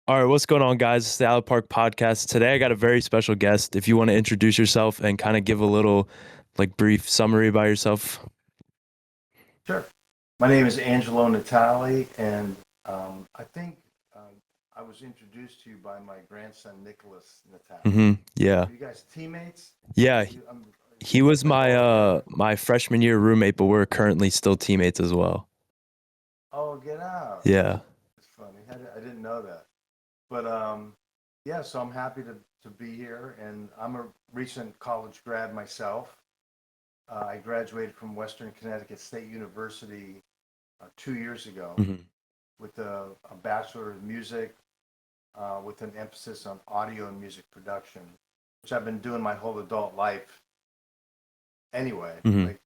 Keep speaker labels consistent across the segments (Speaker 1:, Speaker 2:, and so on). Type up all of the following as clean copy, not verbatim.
Speaker 1: All right, what's going on, guys? It's the Alley Park Podcast. Today, I got a very special guest. If you want to introduce yourself and kind of give a little, brief summary about yourself.
Speaker 2: Sure. My name is Angelo Natali, and I think I was introduced to you by my grandson Nicholas Natali.
Speaker 1: Yeah,
Speaker 2: Are you guys teammates?
Speaker 1: yeah. He
Speaker 2: You
Speaker 1: was
Speaker 2: play
Speaker 1: my
Speaker 2: ball together?
Speaker 1: my freshman year roommate, but we're currently still teammates as well.
Speaker 2: Oh, get out!
Speaker 1: Yeah.
Speaker 2: It's funny. I didn't know that. But yeah, so I'm happy to be here, and I'm a recent college grad myself. I graduated from Western Connecticut State University 2 years ago
Speaker 1: hmm
Speaker 2: with a Bachelor of Music with an emphasis on audio and music production, which I've been doing my whole adult life anyway,
Speaker 1: hmm
Speaker 2: like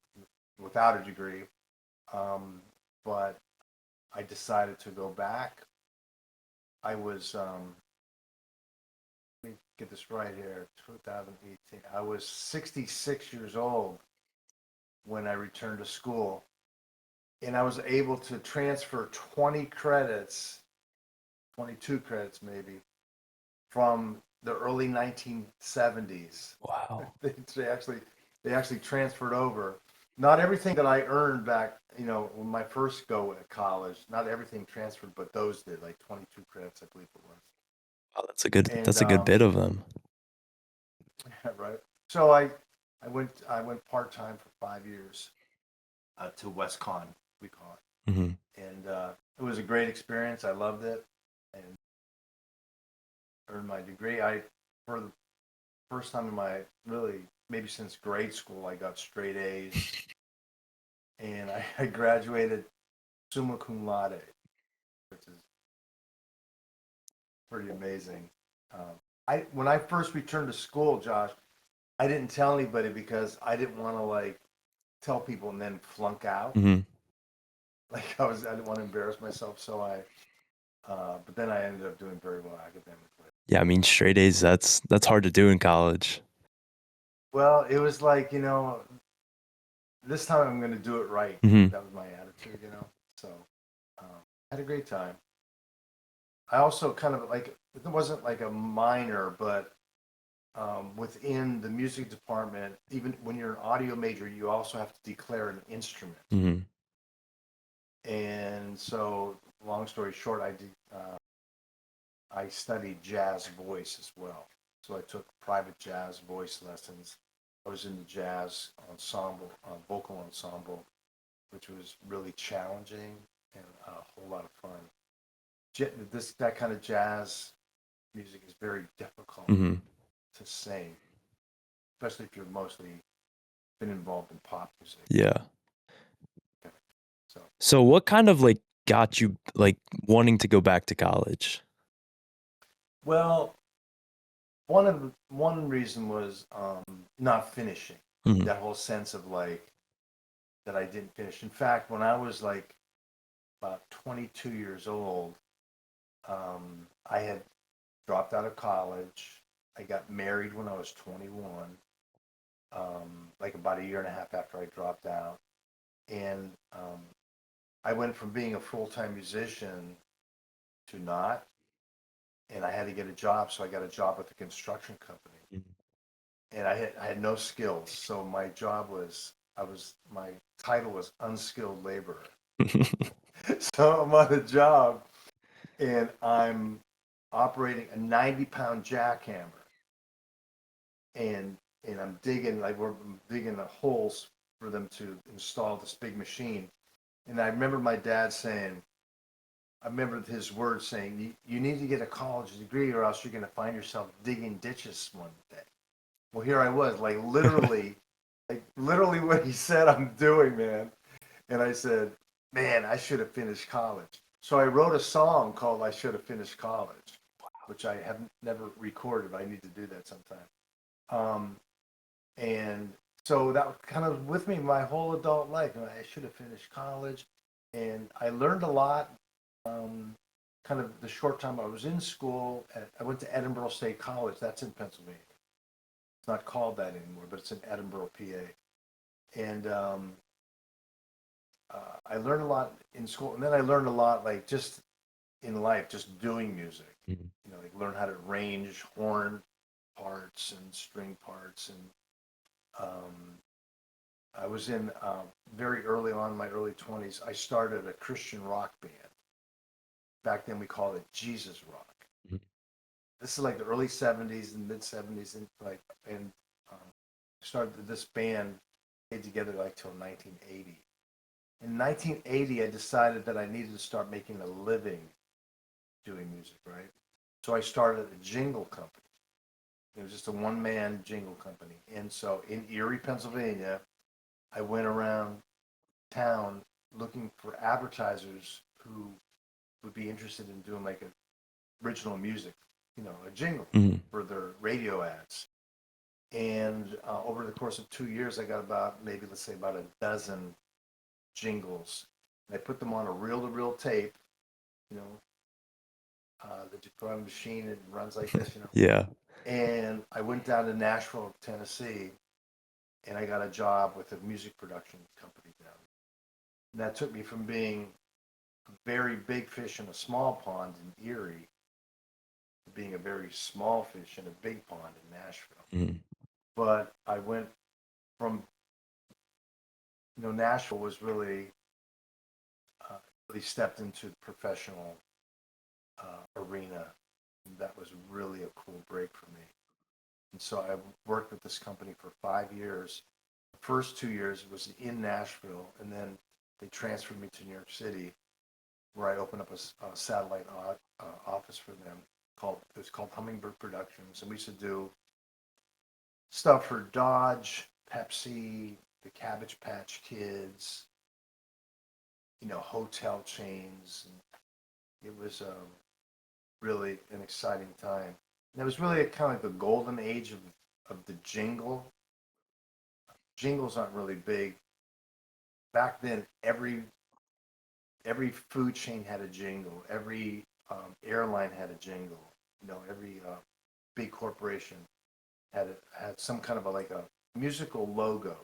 Speaker 2: without a degree. Um, but I decided to go back. I was, let me get this right here, 2018. I was 66 years old when I returned to school, and I was able to transfer 20 credits, 22 credits maybe, from the early 1970s.
Speaker 1: Wow.
Speaker 2: they actually they actually transferred over. Not everything that I earned back, when my first go at college, not everything transferred, but those did, like 22 credits, I believe it was.
Speaker 1: Oh,
Speaker 2: And
Speaker 1: that's a good bit of them.
Speaker 2: right. So I went part time for 5 years to West Con, we call
Speaker 1: hmm
Speaker 2: it, and it was a great experience. I loved it, and earned my degree. I for the first time in my really maybe since grade school, I got straight A's, and I graduated summa cum laude, which is pretty amazing. I when I first returned to school, Josh, I didn't tell anybody because I didn't want to like tell people and then flunk out.
Speaker 1: hmm
Speaker 2: Like I didn't want to embarrass myself, so but then I ended up doing very well academically.
Speaker 1: Yeah, I mean, straight A's. That's hard to do in college.
Speaker 2: Well, it was like this time I'm going to do it right.
Speaker 1: hmm
Speaker 2: That was my attitude. So I had a great time. I also kind of like it wasn't like a minor, but within the music department, even when you're an audio major, you also have to declare an instrument.
Speaker 1: hmm
Speaker 2: And so, long story short, I studied jazz voice as well. So I took private jazz voice lessons. I was in the jazz ensemble, vocal ensemble, which was really challenging and a whole lot of fun. This that kind of jazz music is very difficult
Speaker 1: hmm
Speaker 2: to sing, especially if you're mostly been involved in pop music.
Speaker 1: Yeah.
Speaker 2: Okay. So,
Speaker 1: So, what kind of got you wanting to go back to college?
Speaker 2: well, one reason was not finishing.
Speaker 1: hmm
Speaker 2: That whole sense of like that I didn't finish. In fact, when I was like about 22 years old, I had dropped out of college. I got married when I was 21, like about a year and a half after I dropped out. And I went from being a full time musician to not. And I had to get a job. So I got a job with a construction company. And I had no skills. So my title was unskilled laborer. So I'm on a job and I'm operating a 90-pound jackhammer and I'm digging like we're digging the holes for them to install this big machine. And I remember my dad saying, I remember his words saying, "You need to get a college degree, or else you're going to find yourself digging ditches one day." Well, here I was, like literally what he said I'm doing, man. And I said, "Man, I should have finished college." So I wrote a song called "I Should Have Finished College," which I have never recorded. But I need to do that sometime. Um, and so that was kind of with me my whole adult life. I should have finished college, and I learned a lot. Um, Kind of the short time I was in school, I went to Edinburgh State College. That's in Pennsylvania. It's not called that anymore, but it's in Edinburgh, PA. And I learned a lot in school, and then I learned a lot, like just in life just doing music.
Speaker 1: Mm-hmm.
Speaker 2: You know, like learn how to arrange horn parts and string parts. And I was in very early on, in my early 20s, I started a Christian rock band. Back then we called it Jesus Rock.
Speaker 1: Mm-hmm.
Speaker 2: This is like the early 70s and mid 70s. And started this band, stayed together like till 1980. In 1980, I decided that I needed to start making a living doing music, right? So I started a jingle company. It was just a one-man jingle company. And so in Erie, Pennsylvania, I went around town looking for advertisers who would be interested in doing like a original music, you know, a jingle
Speaker 1: Mm-hmm.
Speaker 2: for their radio ads. And over the course of 2 years, I got about maybe, let's say, about a dozen jingles. And I put them on a reel-to-reel tape, you know, that you put on a machine and it runs like this, you know.
Speaker 1: Yeah.
Speaker 2: And I went down to Nashville, Tennessee, and I got a job with a music production company down. And that took me from being a very big fish in a small pond in Erie to being a very small fish in a big pond in Nashville.
Speaker 1: Mm-hmm.
Speaker 2: But I went from, you know, Nashville was really, really stepped into the professional arena. And that was really a cool break for me. And so I worked with this company for 5 years. The first 2 years was in Nashville, and then they transferred me to New York City, where I opened up a satellite office for them. It was called Hummingbird Productions, and we used to do stuff for Dodge, Pepsi, the Cabbage Patch Kids, you know, hotel chains. And it was really an exciting time. And it was really kind of like the golden age of the jingle. Jingles aren't really big. Back then, every food chain had a jingle. Every airline had a jingle. You know, every big corporation had some kind of like a musical logo.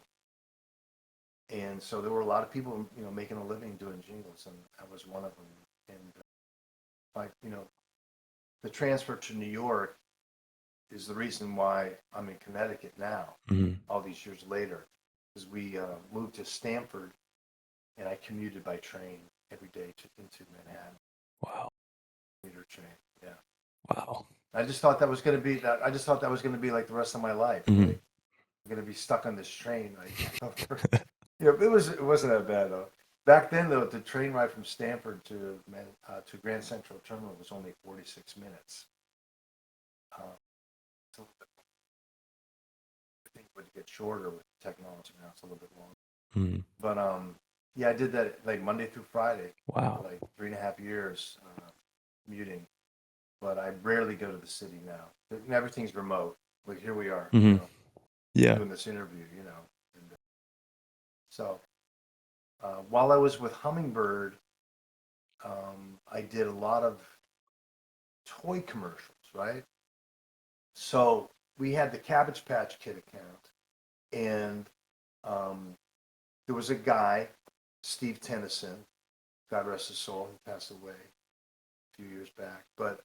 Speaker 2: And so there were a lot of people, you know, making a living doing jingles, and I was one of them. And like, you know, the transfer to New York is the reason why I'm in Connecticut now,
Speaker 1: Mm-hmm.
Speaker 2: all these years later, because we moved to Stamford, and I commuted by train every day into Manhattan.
Speaker 1: Wow.
Speaker 2: Commuter train, yeah.
Speaker 1: Wow.
Speaker 2: I just thought that was going to be that. I just thought that was going to be like the rest of my life.
Speaker 1: Mm-hmm.
Speaker 2: Like I'm going to be stuck on this train. Like, you know, it wasn't that bad though. Back then, though, the train ride from Stamford to Grand Central Terminal was only 46 minutes. So I think it would get shorter with technology now. It's a little bit longer.
Speaker 1: Mm-hmm.
Speaker 2: But yeah, I did that like Monday through Friday for
Speaker 1: Wow.
Speaker 2: like 3.5 years commuting. But I rarely go to the city now. Everything's remote. Like here we are, you
Speaker 1: Mm-hmm.
Speaker 2: know,
Speaker 1: Yeah.
Speaker 2: doing this interview, you know. And so while I was with Hummingbird, I did a lot of toy commercials, right? So we had the Cabbage Patch Kid account, and um, there was a guy, Steve Tennyson, God rest his soul, he passed away a few years back, but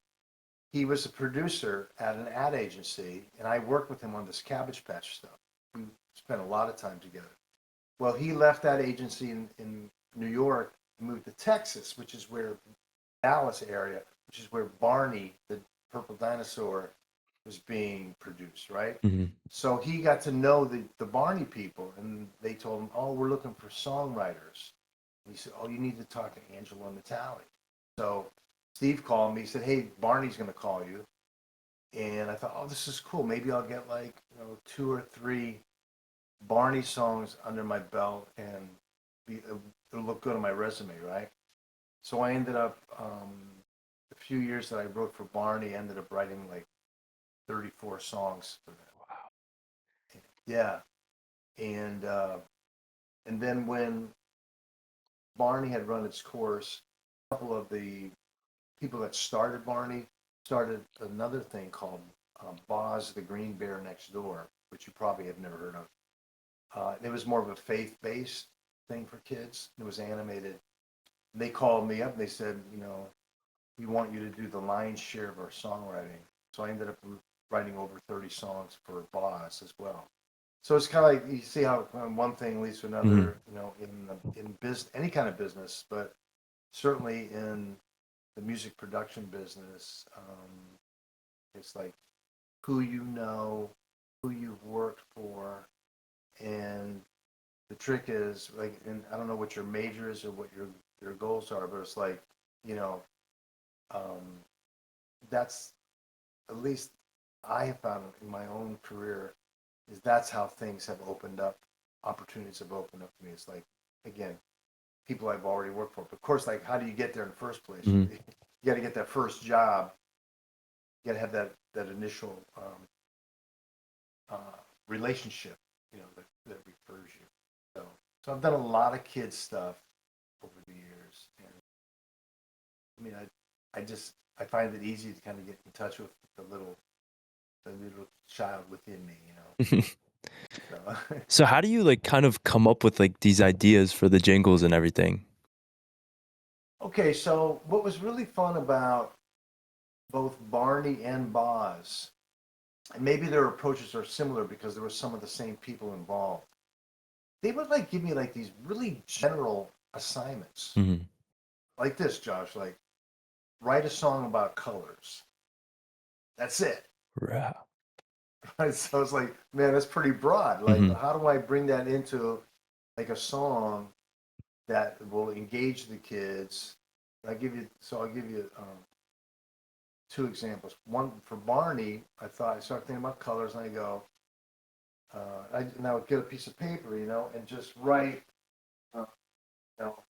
Speaker 2: he was a producer at an ad agency, and I worked with him on this Cabbage Patch stuff. We spent a lot of time together. Well, he left that agency in New York and moved to Texas, which is where Dallas area, which is where Barney, the purple dinosaur, was being produced, right?
Speaker 1: Mm-hmm.
Speaker 2: So he got to know the Barney people, and they told him, "Oh, we're looking for songwriters." And he said, "Oh, you need to talk to Angelo and Natalie." So Steve called me. He said, "Hey, Barney's going to call you." And I thought, "Oh, this is cool. Maybe I'll get like, you know, 2 or 3 Barney songs under my belt, and it'll look good on my resume, right?" So I ended up a few years that I wrote for Barney, ended up writing like 34 songs for them.
Speaker 1: Wow.
Speaker 2: Yeah, and then when Barney had run its course, a couple of the people that started Barney started another thing called Boz the Green Bear Next Door, which you probably have never heard of. It was more of a faith-based thing for kids. It was animated. They called me up and they said, you know, we want you to do the lion's share of our songwriting. So I ended up writing over 30 songs for Boss as well. So it's kind of like you see how one thing leads to
Speaker 1: Hmm.
Speaker 2: another, in business, any kind of business, but certainly in the music production business, it's like who you know, who you've worked for, and the trick is like, and I don't know what your major is or what your goals are, but it's like, you know, um, that's at least I have found in my own career is that's how things have opened up, opportunities have opened up to me. It's like, again, people I've already worked for. But of course, like, how do you get there in the first place?
Speaker 1: Hmm.
Speaker 2: You got to get that first job. You got to have that initial uh, relationship, that refers you. So, so I've done a lot of kids stuff over the years, and I mean, I find it easy to kind of get in touch with the little child within me, So,
Speaker 1: So how do you like kind of come up with like these ideas for the jingles and everything?
Speaker 2: okay, so what was really fun about both Barney and Boz, and maybe their approaches are similar because there were some of the same people involved. They would like give me like these really general assignments,
Speaker 1: Hmm.
Speaker 2: like this, Josh, like write a song about colors. That's it.
Speaker 1: Right.
Speaker 2: Right? So it's like, man, that's pretty broad. Like,
Speaker 1: Hmm.
Speaker 2: how do I bring that into like a song that will engage the kids? I'll give you two examples. One for Barney, I started thinking about colors, and I go, and I would get a piece of paper, and just write, uh, you know,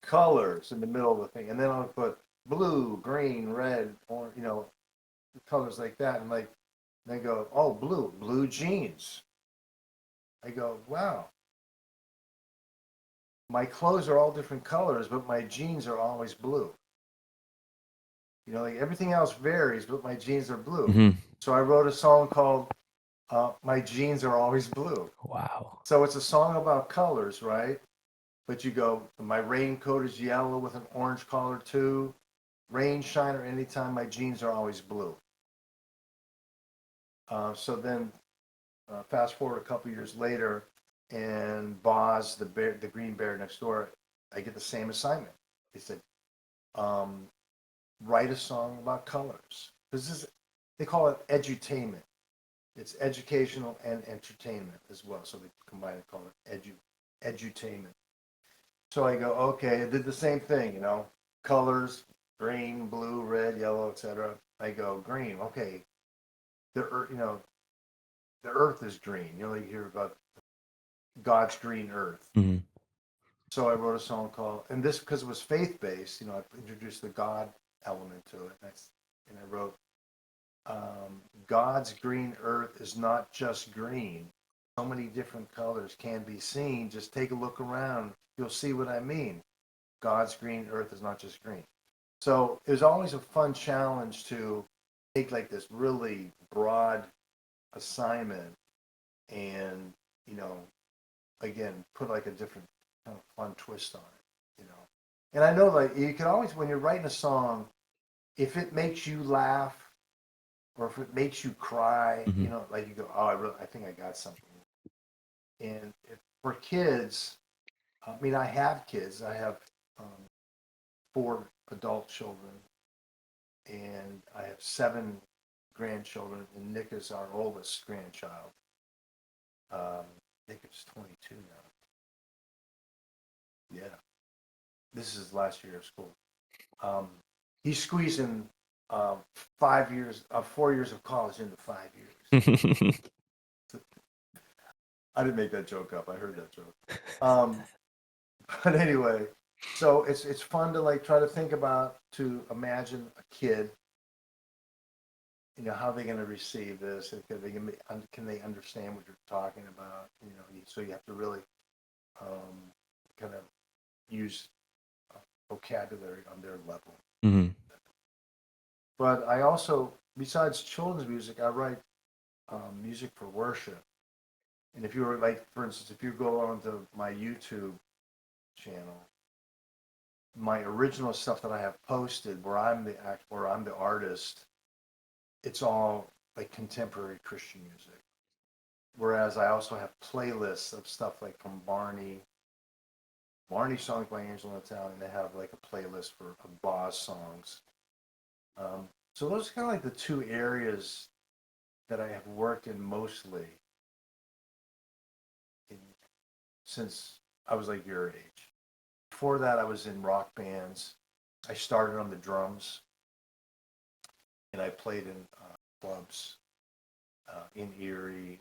Speaker 2: colors in the middle of the thing, and then I would put blue, green, red, or colors like that, and like they go, oh, blue jeans. I go, wow, my clothes are all different colors, but my jeans are always blue. Like everything else varies, but my jeans are blue.
Speaker 1: Hmm.
Speaker 2: So I wrote a song called "My Jeans Are Always Blue."
Speaker 1: Wow.
Speaker 2: So it's a song about colors, right? But you go, my raincoat is yellow with an orange collar too. Rain, shine, or anytime, my jeans are always blue. So then, fast forward a couple years later, and Boz, the green bear next door, I get the same assignment. He said, um, write a song about colors. They call it edutainment. It's educational and entertainment as well. So they combine it, call it edutainment. So I go, okay, I did the same thing, colors, green, blue, red, yellow, etc. I go, green, okay. The earth, the earth is green. You hear about God's green earth.
Speaker 1: Hmm.
Speaker 2: So I wrote a song called, and this because it was faith based. I introduced the God element to it, and I wrote, God's green earth is not just green. So many different colors can be seen. Just take a look around. You'll see what I mean. God's green earth is not just green. So it was always a fun challenge to take like this really broad assignment and, you know, again, put like a different kind of fun twist on it. And I know like you can always, when you're writing a song, if it makes you laugh or if it makes you cry,
Speaker 1: Hmm.
Speaker 2: like you go, oh, I think I got something. And for kids, I mean, I have kids. I have um, four adult children, and I have seven grandchildren, and Nick is our oldest grandchild. Nick is 22 now. Yeah, this is last year of school. Um, he's squeezing 5 years, 4 years of college into 5 years. I didn't make that joke up. I heard that joke. Um, but anyway, so it's fun to like try to think about, to imagine a kid, how they're going to receive this, and can they understand what you're talking about, so you have to really kind of use vocabulary on their level.
Speaker 1: Hmm.
Speaker 2: But I also, besides children's music, I write music for worship. And if you were like, for instance, if you go onto my YouTube channel, my original stuff that I have posted, where I'm the artist, it's all like contemporary Christian music. Whereas I also have playlists of stuff like from Barney songs by Angelo, and they have like a playlist for of Boz songs. So those are kind of like the two areas that I have worked in mostly in, since I was like your age. Before that, I was in rock bands. I started on the drums, and I played in clubs in Erie.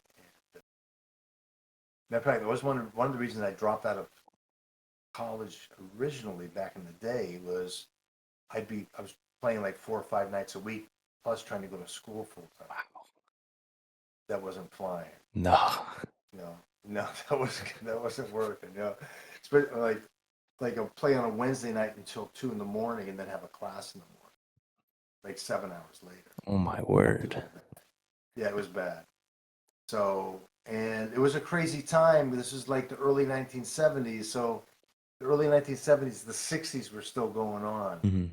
Speaker 2: Matter of fact, that was one of the reasons I dropped out of college originally back in the day was I was playing like 4 or 5 nights a week, plus trying to go to school full time. That wasn't flying.
Speaker 1: No.
Speaker 2: No, no, that wasn't working. Especially like I'll play on a Wednesday night until 2 in the morning, and then have a class in the morning, like 7 hours later.
Speaker 1: Oh my
Speaker 2: It was
Speaker 1: word.
Speaker 2: bad. Yeah, it was bad. So, and it was a crazy time. This was like the early 1970s. So the early 1970s, the 60s were still going on.
Speaker 1: Hmm.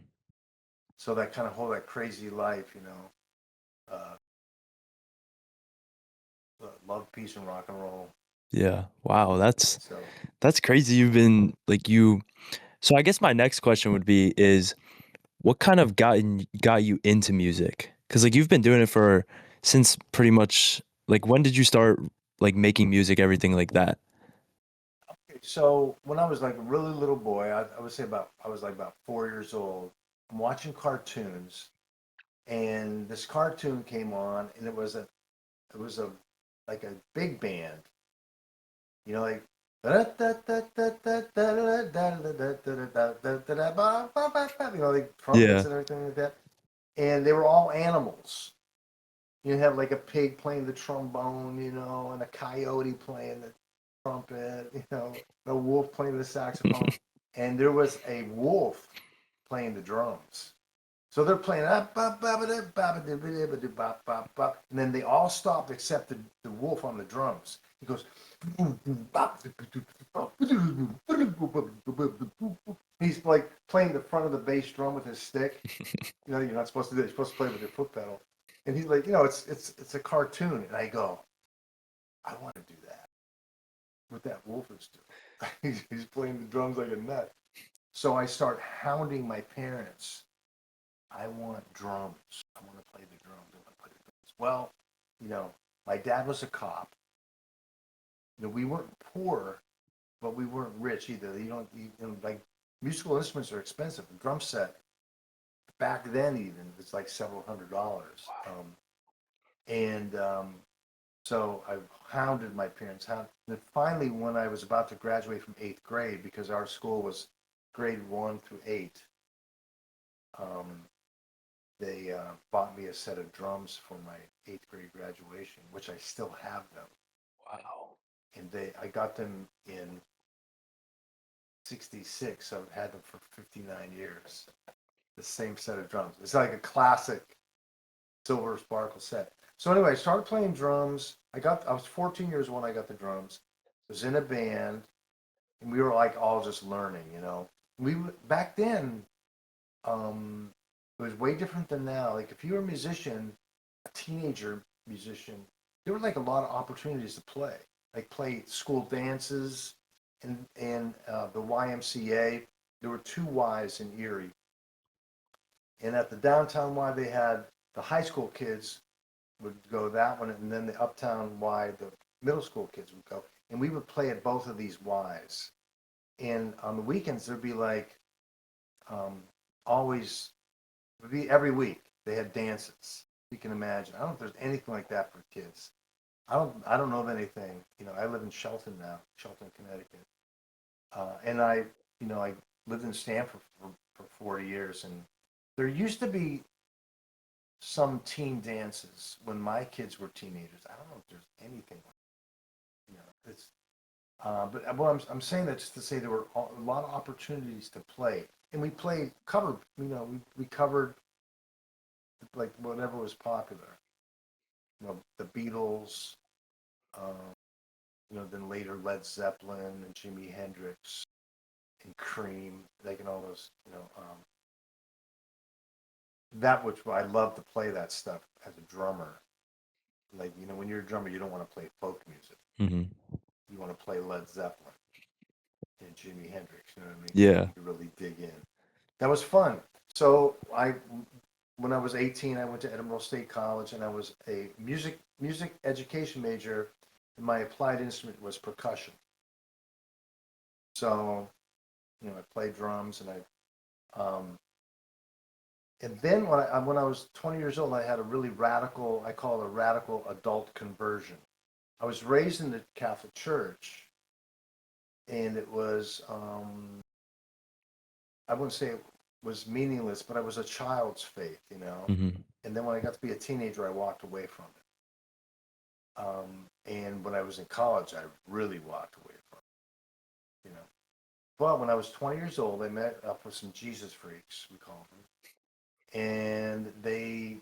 Speaker 2: So that kind of whole that crazy life, uh, love, peace, and rock and roll.
Speaker 1: Yeah. Wow.
Speaker 2: So
Speaker 1: That's crazy. You've been like you. So I guess my next question would be is what kind of got you into music? Because like you've been doing it for since pretty much like when did you start like making music, everything like that?
Speaker 2: so when I was like a really little boy, I would say I was like about 4 years old. I'm watching cartoons, and this cartoon came on, and it was a like a big band, like like trumpets
Speaker 1: Yeah.
Speaker 2: and everything like that. And they were all animals. You have like a pig playing the trombone, and a coyote playing the trumpet, and a wolf playing the saxophone. And there was a wolf playing the drums. So they're playing, and then they all stopped except the wolf on the drums. He goes, he's like playing the front of the bass drum with his stick. You're not supposed to do it. You're supposed to play with your foot pedal. And he's like, it's a cartoon. And I go, I want to do that. What that wolf is doing. He's playing the drums like a nut. So I start hounding my parents. I want drums. I want to play the drums. I want to play the drums. Well, you know, my dad was a cop. We weren't poor, but we weren't rich either. Like musical instruments are expensive. A drum set back then even it's like several $100s. And so I hounded my parents. And finally, when I was about to graduate from eighth grade, because our school was grade 1 through 8, um, they bought me a set of drums for my eighth grade graduation, which I still have them.
Speaker 1: Wow.
Speaker 2: And I got them in '66, so I've had them for 59 years. The same set of drums. It's like a classic silver sparkle set. So anyway, I started playing drums. I was 14 years old when I got the drums. I was in a band, and we were like all just learning. We back then, it was way different than now. Like if you were a musician, a teenager musician, there were like a lot of opportunities to play. Like play school dances and the YMCA. There were two Ys in Erie, and at the downtown Y they had the high school kids would go that one, and then the uptown Y the middle school kids would go, and we would play at both of these Ys. And on the weekends there'd be like um, always it would be every week they had dances. You can imagine. I don't know if there's anything like that for kids. I don't know of anything. I live in Shelton now, Shelton, Connecticut, and I lived in Stamford for 40 years, and there used to be some teen dances when my kids were teenagers. I don't know if there's anything like it's. But what I'm saying that just to say there were a lot of opportunities to play, and we played covered. We covered like whatever was popular. The Beatles. Um, then later Led Zeppelin and Jimi Hendrix. and Cream, like, and all those, that which I love to play that stuff as a drummer. Like, when you're a drummer, you don't want to play folk music.
Speaker 1: Mm-hmm.
Speaker 2: You want to play Led Zeppelin and Jimi Hendrix. You know what I mean?
Speaker 1: Yeah.
Speaker 2: You really dig in. That was fun. So when I was 18, I went to Edinburgh State College, and I was a music education major, and my applied instrument was percussion. So, I played drums, and then when I was 20 years old, I had a really radical, I call it a radical adult conversion. I was raised in the Catholic Church, and it was, I wouldn't say it was meaningless, but I was a child's faith.
Speaker 1: Mm-hmm.
Speaker 2: And then when I got to be a teenager, I walked away from it. And when I was in college, I really walked away from it. But when I was 20 years old, I met up with some Jesus freaks, we call them, and they,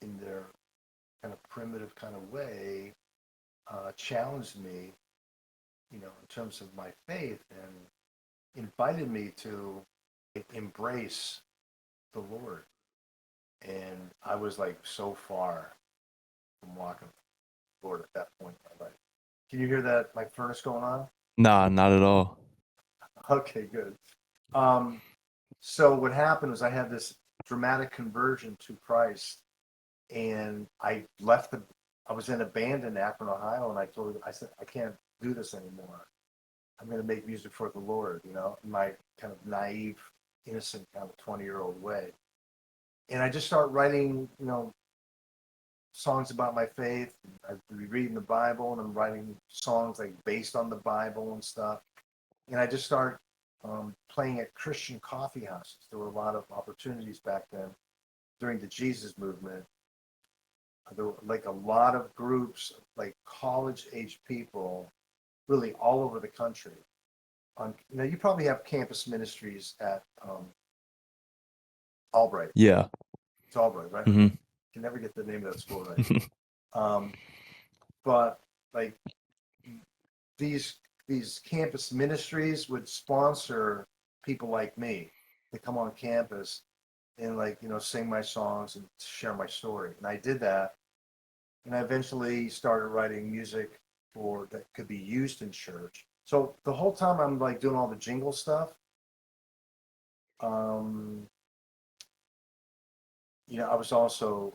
Speaker 2: in their kind of primitive kind of way, challenged me, in terms of my faith, and invited me to embrace the Lord. And I was like so far from walking with the Lord at that point in my life. Can you hear that, like, furnace going on?
Speaker 1: Nah, not at all.
Speaker 2: Okay, good. Um, so what happened was I had this dramatic conversion to Christ, and I was in a band in Akron, Ohio, and I said, I can't do this anymore. I'm going to make music for the Lord, in my kind of naive, innocent, kind of 20-year-old way. And I just started writing, songs about my faith. I'd be reading the Bible, and I'm writing songs like based on the Bible and stuff. And I just started playing at Christian coffee houses. There were a lot of opportunities back then during the Jesus movement. There were like a lot of groups, like college age people, really all over the country. You probably have campus ministries at Albright.
Speaker 1: Yeah.
Speaker 2: It's Albright, right?
Speaker 1: Mm-hmm.
Speaker 2: Can never get the name of that school right. Um, but like these these campus ministries would sponsor people like me to come on campus and, like, sing my songs and share my story. And I did that, and I eventually started writing music for that could be used in church. So the whole time I'm like doing all the jingle stuff. Um, I was also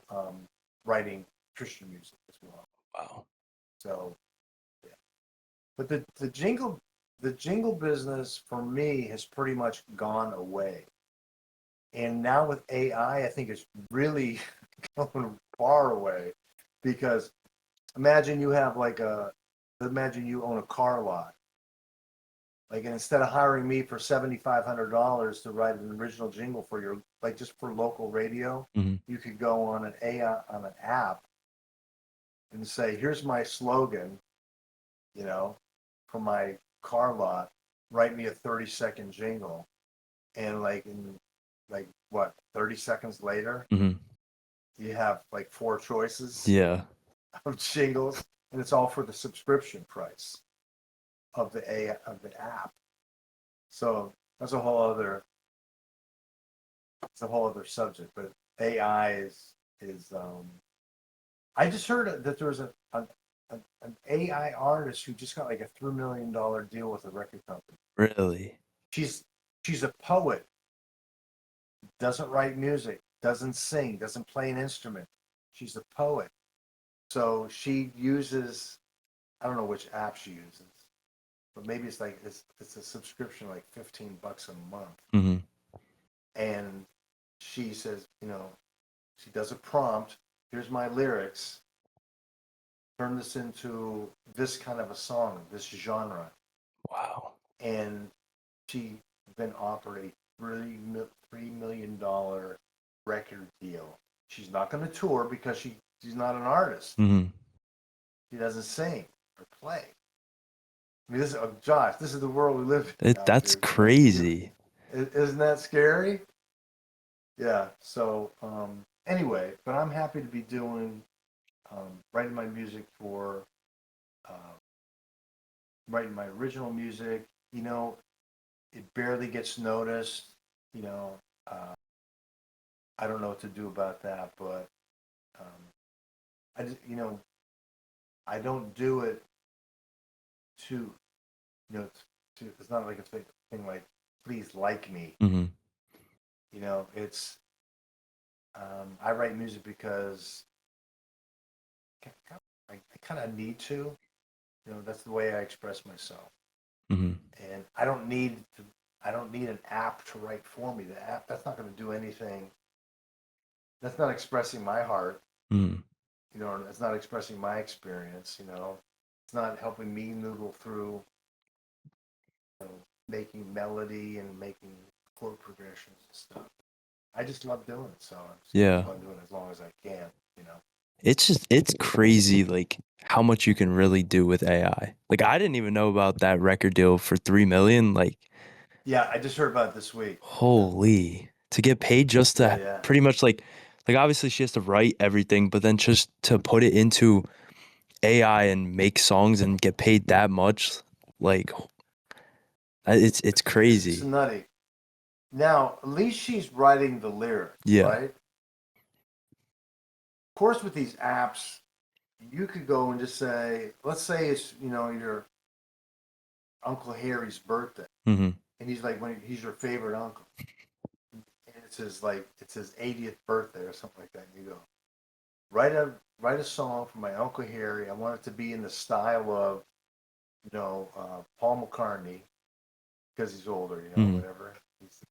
Speaker 2: writing Christian music as well.
Speaker 1: Wow.
Speaker 2: So yeah, but the jingle business for me has pretty much gone away. And now with AI, I think it's really going far away, because imagine you have imagine you own a car lot. Like, and instead of hiring me for $7,500 to write an original jingle for your, like, just for local radio,
Speaker 1: Mm-hmm.
Speaker 2: you could go on an app and say, here's my slogan, you know, for my car lot. Write me a 30-second jingle, and like what, 30 seconds later,
Speaker 1: Mm-hmm.
Speaker 2: you have like four choices
Speaker 1: Yeah.
Speaker 2: of jingles, and it's all for the subscription price of the app. So that's a whole other subject. But AI is I just heard that there was an AI artist who just got like a $3 million deal with a record company.
Speaker 1: Really?
Speaker 2: She's she's a poet, doesn't write music, doesn't sing, doesn't play an instrument. She's a poet. So she uses, I don't know which app she uses, but maybe it's a subscription, like $15 a month.
Speaker 1: Mm-hmm.
Speaker 2: And she says, she does a prompt. Here's my lyrics. Turn this into this kind of a song, this genre.
Speaker 1: Wow.
Speaker 2: And she then offered a $3 million record deal. She's not going to tour because she's not an artist.
Speaker 1: Mm-hmm.
Speaker 2: She doesn't sing or play. I mean, Josh, this is the world we live in now,
Speaker 1: That's
Speaker 2: dude. Like,
Speaker 1: crazy.
Speaker 2: isn't that scary? Yeah. So anyway, but I'm happy to be doing writing my music for uh, writing my original music. it barely gets noticed. You know, uh, I don't know what to do about that, but um, I just, I don't do it to, it's not like a thing like, please like me.
Speaker 1: Mm-hmm.
Speaker 2: It's, I write music because I kind of need to. That's the way I express myself.
Speaker 1: Mm-hmm.
Speaker 2: And I don't need an app to write for me. The app, that's not going to do anything. That's not expressing my heart.
Speaker 1: Mm-hmm.
Speaker 2: It's not expressing my experience. It's not helping me noodle through making melody and making chord progressions and stuff. I just love doing it, so I'm just gonna
Speaker 1: Yeah.
Speaker 2: keep on doing it as long as I can. You know.
Speaker 1: It's crazy like how much you can really do with AI. Like I didn't even know about that record deal for 3 million. Like
Speaker 2: Yeah, I just heard about it this week. Yeah,
Speaker 1: holy, to get paid just
Speaker 2: yeah,
Speaker 1: to
Speaker 2: yeah.
Speaker 1: pretty much like obviously she has to write everything, but then just to put it into AI and make songs and get paid that much, like it's
Speaker 2: It's
Speaker 1: crazy.
Speaker 2: nutty. Now, at least she's writing the lyrics,
Speaker 1: Yeah.
Speaker 2: right? Of course, with these apps, you could go and just say, let's say it's your Uncle Harry's birthday,
Speaker 1: Mm-hmm.
Speaker 2: and he's like he's your favorite uncle, and it's his 80th birthday or something like that. And you go write a song for my Uncle Harry. I want it to be in the style of Paul McCartney because he's older,
Speaker 1: Mm-hmm.
Speaker 2: whatever. He's,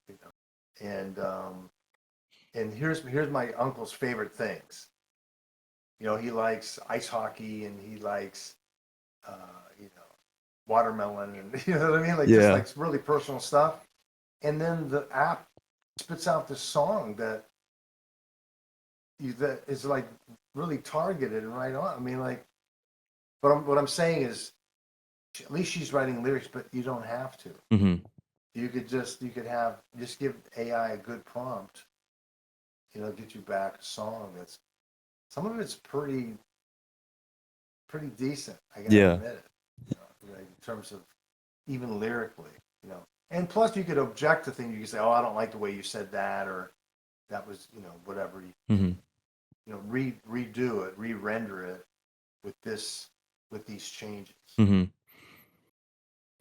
Speaker 2: and here's my uncle's favorite things. He likes ice hockey and he likes uh, you know watermelon and you know what I mean, like just
Speaker 1: Yeah.
Speaker 2: like really personal stuff. And then the app spits out this song that is like really targeted and right on. I mean, like, but what I'm saying is, at least she's writing lyrics, but you don't have to.
Speaker 1: Mm-hmm.
Speaker 2: You could have just give AI a good prompt, get you back a song that's some of it's pretty decent. I gotta
Speaker 1: Yeah.
Speaker 2: admit it. In terms of even lyrically, you know. And plus, you could object to things. You could say, "Oh, I don't like the way you said that," or "That was, whatever."
Speaker 1: Mm-hmm.
Speaker 2: Redo it, re-render it with these changes.
Speaker 1: Mm-hmm.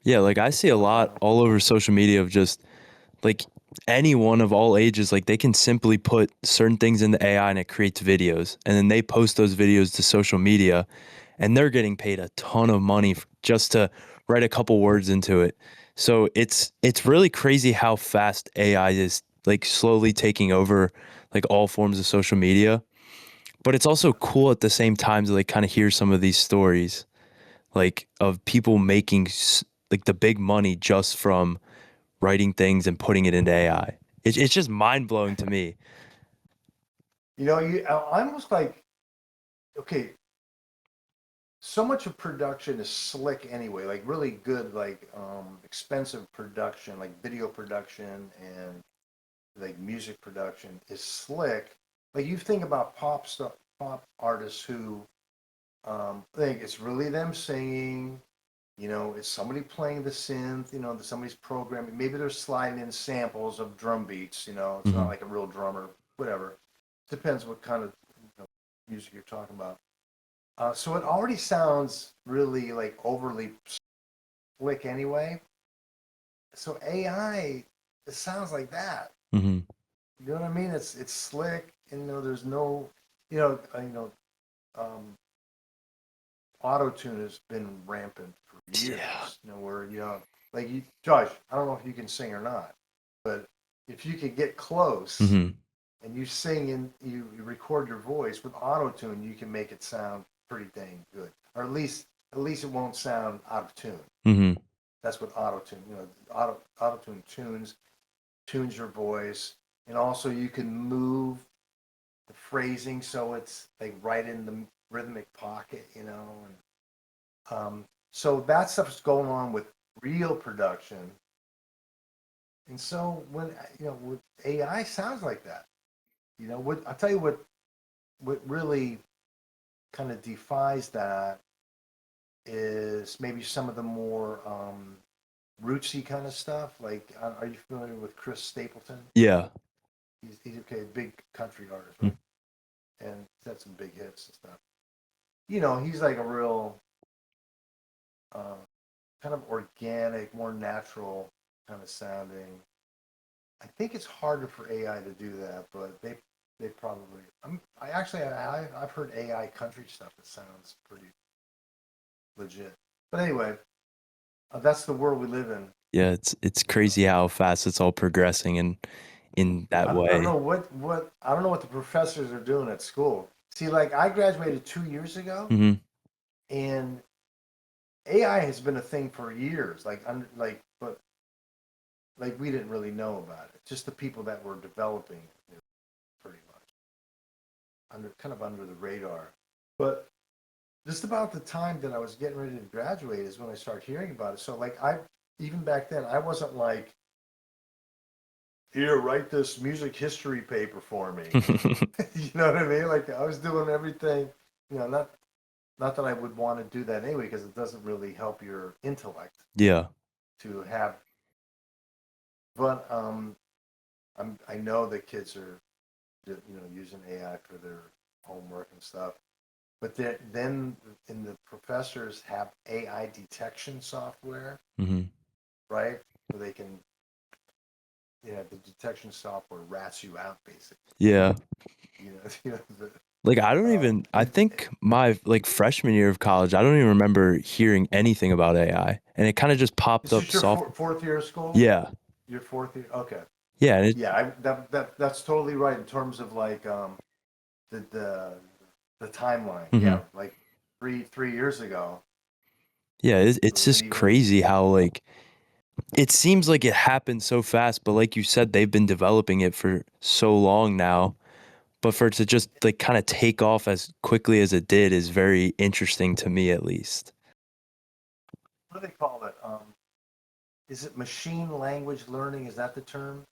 Speaker 1: Yeah, like I see a
Speaker 2: So,
Speaker 1: lot all over social media of just like anyone of all ages, like they can simply put certain things into AI and it creates videos, and then they post those videos to social media, and they're getting paid a ton of money just to write a couple words into it. So it's really crazy how fast AI is like slowly taking over like all forms of social media. But it's also cool at the same time to like kind of hear some of these stories like of people making like the big money just from writing things and putting it into AI. It's just mind blowing to me.
Speaker 2: I almost like, okay, so much of production is slick anyway, like really good, like expensive production, like video production and like music production is slick. Like you think about pop stuff, pop artists who think it's really them singing. It's somebody playing the synth. Somebody's programming. Maybe they're sliding in samples of drum beats. It's not
Speaker 1: Hmm.
Speaker 2: like a real drummer. Whatever. Depends what kind of music you're talking about. So it already sounds really like overly slick anyway. So AI, it sounds like that.
Speaker 1: Hmm.
Speaker 2: You know what I mean? It's slick, and there's no, you know, uh, you know, um, auto tune has been rampant for
Speaker 1: Yeah.
Speaker 2: years. Where like Josh, I don't know if you can sing or not, but if you could get close
Speaker 1: Hmm.
Speaker 2: and you sing and you record your voice with auto tune, you can make it sound pretty dang good, or at least it won't sound out of tune.
Speaker 1: Hmm.
Speaker 2: That's what auto tune. Auto tune tunes your voice, and also you can move the phrasing so it's like right in the rhythmic pocket. So that stuff's going on with real production, and so when with AI sounds like that. What I'll tell you what really kind of defies that is maybe some of the more rootsy kind of stuff. Like, are you familiar with Chris Stapleton?
Speaker 1: Yeah.
Speaker 2: He's okay, big country artist,
Speaker 1: Mm.
Speaker 2: right? And he's had some big hits and stuff. You know, he's like a real uh, kind of organic, more natural kind of sounding. I think it's harder for AI to do that, but they probably. I actually I've heard AI country stuff that sounds pretty legit. But anyway, that's the world we live in.
Speaker 1: Yeah, it's
Speaker 2: You know,
Speaker 1: crazy how fast it's all progressing and in that
Speaker 2: I don't know
Speaker 1: way.
Speaker 2: what I don't know what the professors are doing at school. See, like I graduated 2 years ago,
Speaker 1: Hmm.
Speaker 2: and AI has been a thing for years. But like we didn't really know about it. Just the people that were developing it, pretty much under the radar. But just about the time that I was getting ready to graduate is when I started hearing about it. So like I even back then I wasn't like, here, write this music history paper for me. You know what I mean? Like I was doing everything, not that I would want to do that anyway, because it doesn't really help your intellect
Speaker 1: Yeah.
Speaker 2: to have. But I know that kids are using AI for their homework and stuff. But then and the professors have AI detection software,
Speaker 1: Hmm.
Speaker 2: right? Where they can, the detection software rats you out basically.
Speaker 1: Yeah.
Speaker 2: You know, you know the,
Speaker 1: Like I don't even I think my like freshman year of college, I don't even remember hearing anything about AI. And it kind of just popped
Speaker 2: is
Speaker 1: up
Speaker 2: this your
Speaker 1: soft.
Speaker 2: fourth year of school?
Speaker 1: Yeah.
Speaker 2: Your fourth year? Okay.
Speaker 1: Yeah, and it
Speaker 2: Yeah, that's totally right in terms of like the the the timeline.
Speaker 1: mhm.
Speaker 2: Yeah, like three years ago,
Speaker 1: Yeah,
Speaker 2: it
Speaker 1: it's
Speaker 2: wasn't
Speaker 1: just
Speaker 2: even.
Speaker 1: crazy how like it seems like it happened so fast, but like you said, they've been developing it for so long now. But for it to just like kind of take off as quickly as it did is very interesting to me, at least.
Speaker 2: What do they call it? Is it machine language learning? Is that the term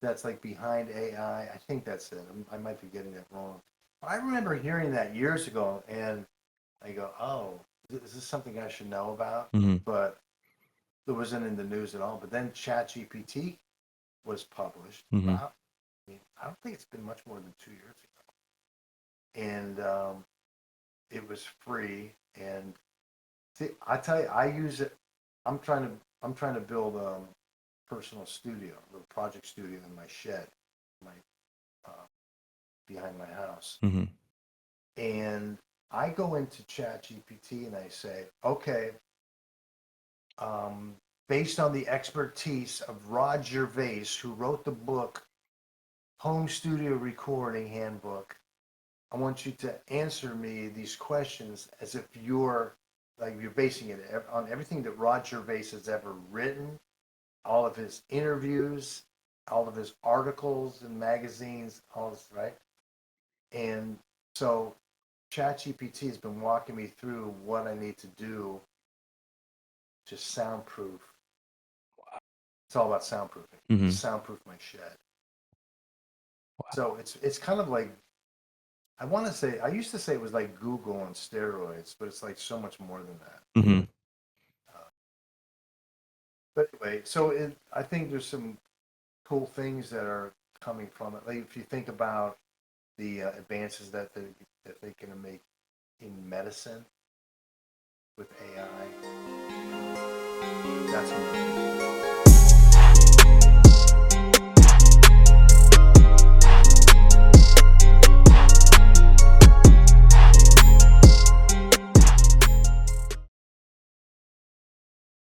Speaker 2: that's like behind AI? I think that's it. I might be getting that wrong. I remember hearing that years ago, and I go, "Oh, is this something I should know about?"
Speaker 1: Hmm.
Speaker 2: But it wasn't in the news at all. But then ChatGPT was published
Speaker 1: Hmm.
Speaker 2: about. I don't think it's been much more than 2 years ago, and it was free. And see, I tell you, I use it. I'm trying to build personal studio, a little project studio in my shed, my uh, behind my house.
Speaker 1: Hmm.
Speaker 2: And I go into Chat GPT and I say, okay, um, based on the expertise of Rod Gervais, who wrote the book Home Studio Recording Handbook, I want you to answer me these questions as if you're basing it on everything that Rod Gervais has ever written, all of his interviews, all of his articles in magazines, all this, right? And so ChatGPT has been walking me through what I need to do to soundproof. It's all about soundproofing, to
Speaker 1: Hmm.
Speaker 2: soundproof my shed. So it's kind of like, I used to say it was like Google on steroids, but it's like so much more than that.
Speaker 1: Hmm.
Speaker 2: Uh, but anyway, so I think there's some cool things that are coming from it. Like if you think about the advances that they can make in medicine with AI, that's amazing.